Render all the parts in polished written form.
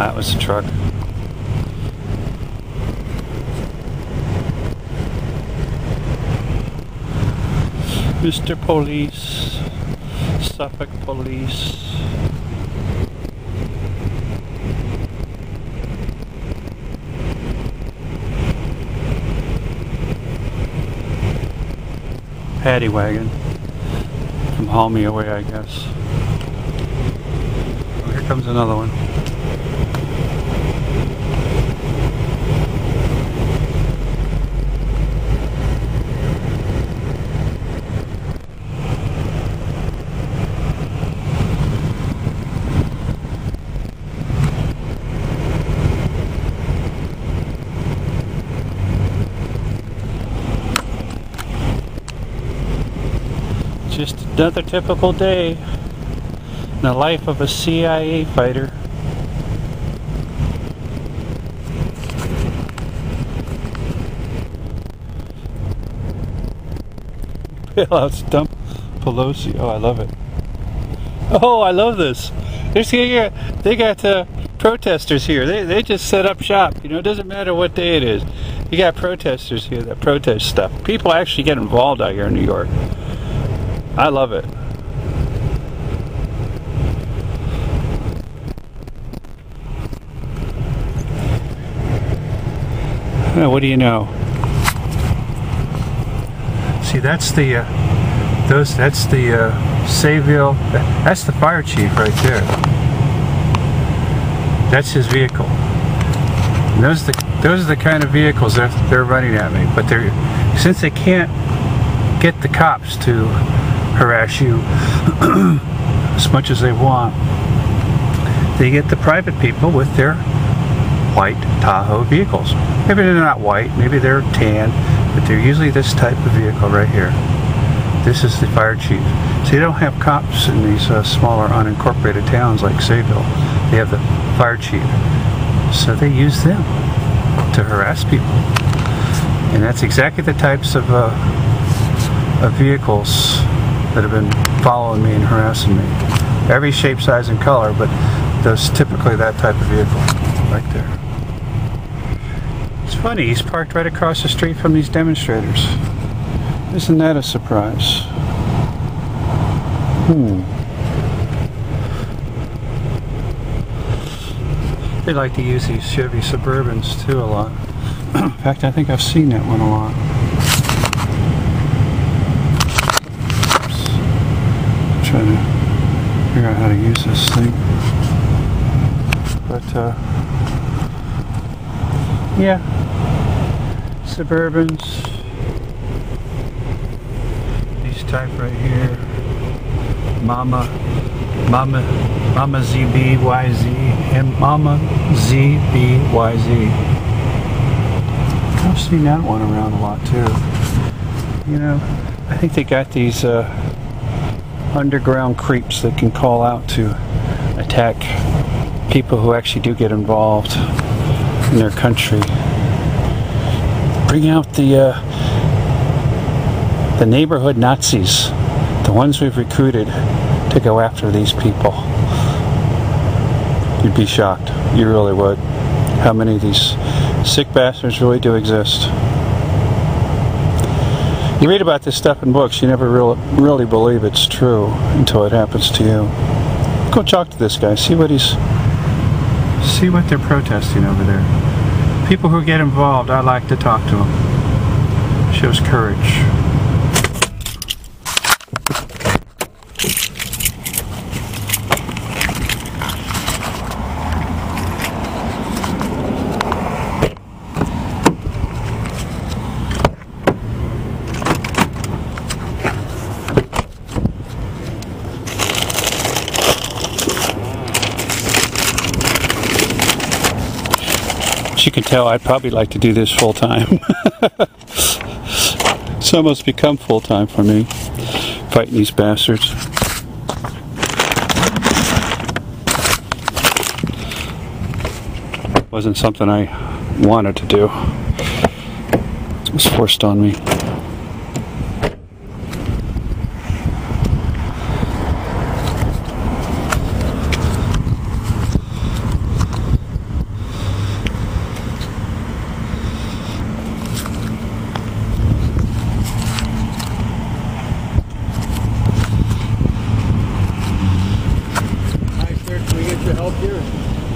That was the truck. Mr. Police, Suffolk Police. Paddy wagon. Come haul me away, I guess. Oh, here comes another one. Just another typical day in the life of a CIA fighter. Bailouts dump Pelosi. Oh, I love it. Oh, I love this. They got protesters here. They just set up shop. You know, it doesn't matter what day it is. You got protesters here that protest stuff. People actually get involved out here in New York. I love it. What do you know? See, that's the Sayville. That's the fire chief right there. That's his vehicle. And those are the kind of vehicles they're running at me. But since they can't get the cops to harass you as much as they want, they get the private people with their white Tahoe vehicles. Maybe they're not white, maybe they're tan, but they're usually this type of vehicle right here. This is the fire chief. So you don't have cops in these smaller unincorporated towns like Sayville. They have the fire chief. So they use them to harass people. And that's exactly the types of vehicles that have been following me and harassing me. Every shape, size, and color, but those typically that type of vehicle right there. It's funny, he's parked right across the street from these demonstrators. Isn't that a surprise? They like to use these Chevy Suburbans too a lot. In fact, I think I've seen that one a lot. Trying to figure out how to use this thing, but yeah, Suburbans, these type right here, Mama ZBYZ and Mama ZBYZ. I've seen that one around a lot too. You know, I think they got these underground creeps that can call out to attack people who actually do get involved in their country. Bring out the neighborhood Nazis, the ones we've recruited to go after these people. You'd be shocked. You really would. How many of these sick bastards really do exist. You read about this stuff in books, you never really believe it's true until it happens to you. Go talk to this guy, see what they're protesting over there. People who get involved, I like to talk to them. Shows courage. As you can tell, I'd probably like to do this full time. It's almost become full time for me, fighting these bastards. Wasn't something I wanted to do. It was forced on me.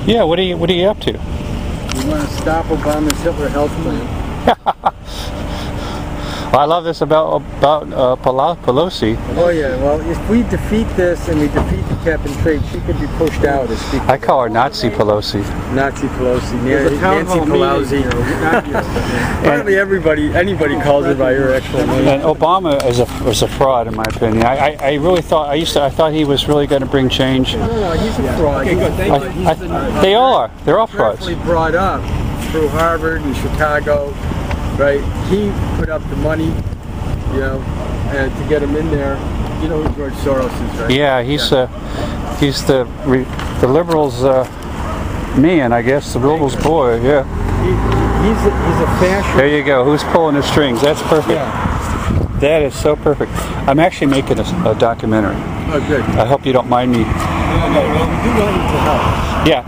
Yeah, what are you up to? We want to stop Obama's Hitler health plan. Well, I love this about Pelosi. Oh yeah, well, if we defeat this and we defeat the cap and trade, she could be pushed out as Speaker. I call her Nazi Pelosi. Nazi Pelosi, Nancy Pelosi. Apparently anybody calls her by her actual name. And Obama was a fraud, in my opinion. I really thought I thought he was really going to bring change. No, he's a fraud. They all are. They're all frauds. Carefully brought up through Harvard and Chicago, right? He put up the money, you know, and to get him in there. You know who George Soros is, right? Yeah, he's the liberals' man, I guess, the liberals' boy. Yeah. He's a fascist. There you go. Who's pulling the strings? That's perfect. Yeah. That is so perfect. I'm actually making a documentary. Oh, good. I hope you don't mind me. No, we do want you to help. Yeah.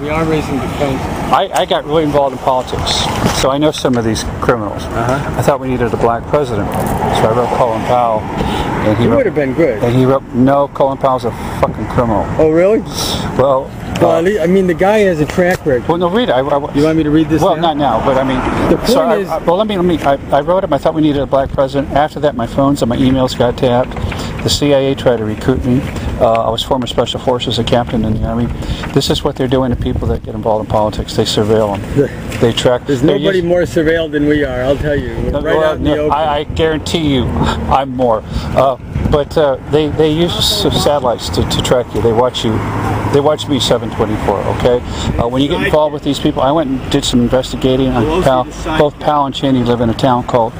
We are raising defense. I got really involved in politics, so I know some of these criminals. I thought we needed a black president, so I wrote Colin Powell. And he would have been good. And he wrote, no, Colin Powell's a fucking criminal. Oh, really? Well, I mean, the guy has a track record. Well, no, read it. You want me to read this? Well, now? not now, but I mean, the point is. Well, let me. I wrote him. I thought we needed a black president. After that, my phones and my emails got tapped. The CIA tried to recruit me. I was former special forces, a captain in the Army. This is what they're doing to people that get involved in politics. They surveil them. They track. There's nobody more surveilled than we are. I'll tell you. We're right out in the open. I guarantee you, I'm more. But they use satellites to track you. They watch you. They watch me 7/24. Okay. When you get involved with these people, I went and did some investigating on both Powell and Cheney live in a town called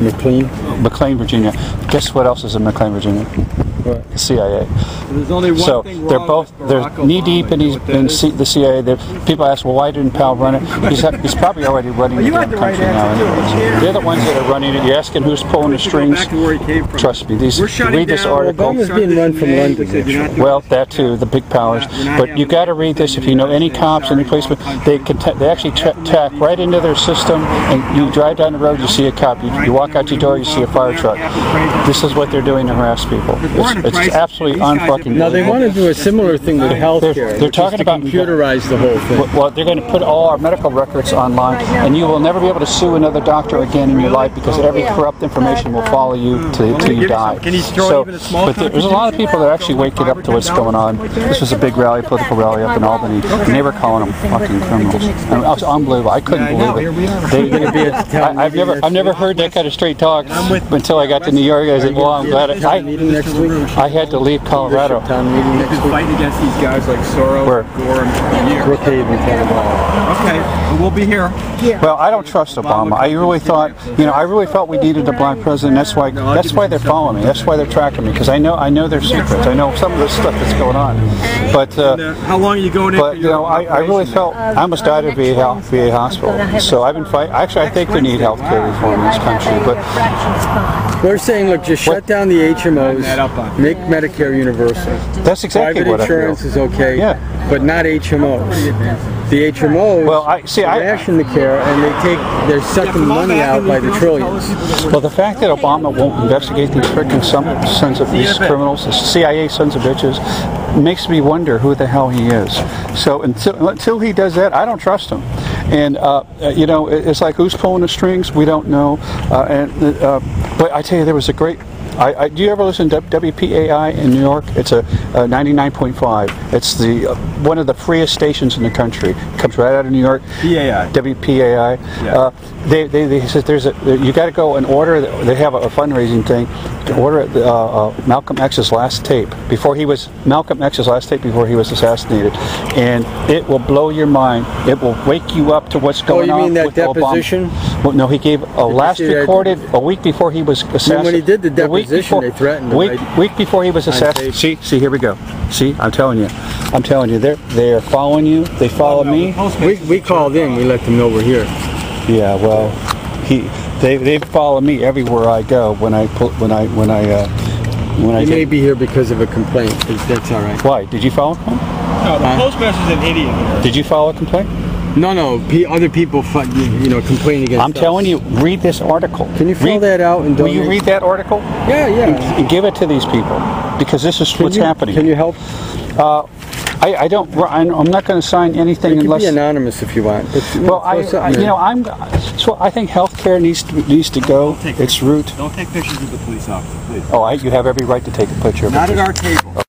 McLean, Virginia. Guess what else is in McLean, Virginia? What? The CIA. There's only one thing wrong they're knee deep in the CIA. People ask, well, why didn't Powell run it? He's probably already running the damn country now. Anyways. They're the ones that are running it. You're asking who's pulling the strings. Trust me. Read this article. Obama's being run from London. Well, that too, the big powers. But you got to read this. If you know any cops, any policemen, they actually tack right into their system. And you drive down the road, you see a cop. You walk out your door, you see a fire truck. This is what they're doing to harass people. It's absolutely unfucking. Now they want to do a similar thing with healthcare. They're talking about computerize the whole thing. Well, they're going to put all our medical records online, and you will never be able to sue another doctor again in your life because every corrupt information will follow you till you die. But there's a lot of people that are actually waking up to what's going on. This was a big rally, political rally up in Albany, and they were calling them fucking criminals. I mean, it was unbelievable. I couldn't believe it. I've never heard that kind of straight talk until I got to New York. I said, well, I'm glad I had to leave Colorado. Fighting against these guys like Soros, Gore, and Okay, we'll be here. Well, I don't trust Obama. I really thought we needed a black president. That's why they're following me. That's why they're tracking me, because I know their secrets. I know some of the stuff that's going on. But how long are you going in? But I really felt I almost died at VA hospital. So I've been fighting. Actually, I think we need health care reform in this country. But they're saying, look, just shut down the HMOs, make Medicare universal. That's exactly what I feel. Private insurance is okay, but not HMOs. The HMOs ration the care, and they're sucking money out by the trillions. Well, the fact that Obama won't investigate these freaking sons of these criminals, the CIA sons of bitches, makes me wonder who the hell he is. So until he does that, I don't trust him. And it's like, who's pulling the strings? We don't know. But I tell you, there was a great. Do you ever listen to WPAI in New York? It's a 99.5. It's one of the freest stations in the country. It comes right out of New York. PAI. WPAI. Yeah. They said you got to go and order. They have a fundraising thing to order Malcolm X's last tape before he was assassinated, and it will blow your mind. It will wake you up to what's going on. You mean that with deposition? Obama. Well, no, he gave a last recorded a week before he was assassinated. When he did the deposition, they threatened him. Week before he was assassinated. See, here we go. See, I'm telling you, they're following you. They follow me. We called in. We let them know we're here. Yeah, well, they follow me everywhere I go. When I may be here because of a complaint. That's all right. Why? Did you file a complaint? No, the postmaster's an idiot. Did you file a complaint? No. Other people, complain against. I'm telling you, read this article. Can you fill that out and donate? Will you read that article? Yeah. And give it to these people, because this is what's happening. Can you help? I don't. I'm not going to sign anything You can unless. be anonymous if you want. But, Well, I think healthcare needs to go. Its root. Don't take pictures of the police officer, please. Oh, you have every right to take a picture of Not it. at our table.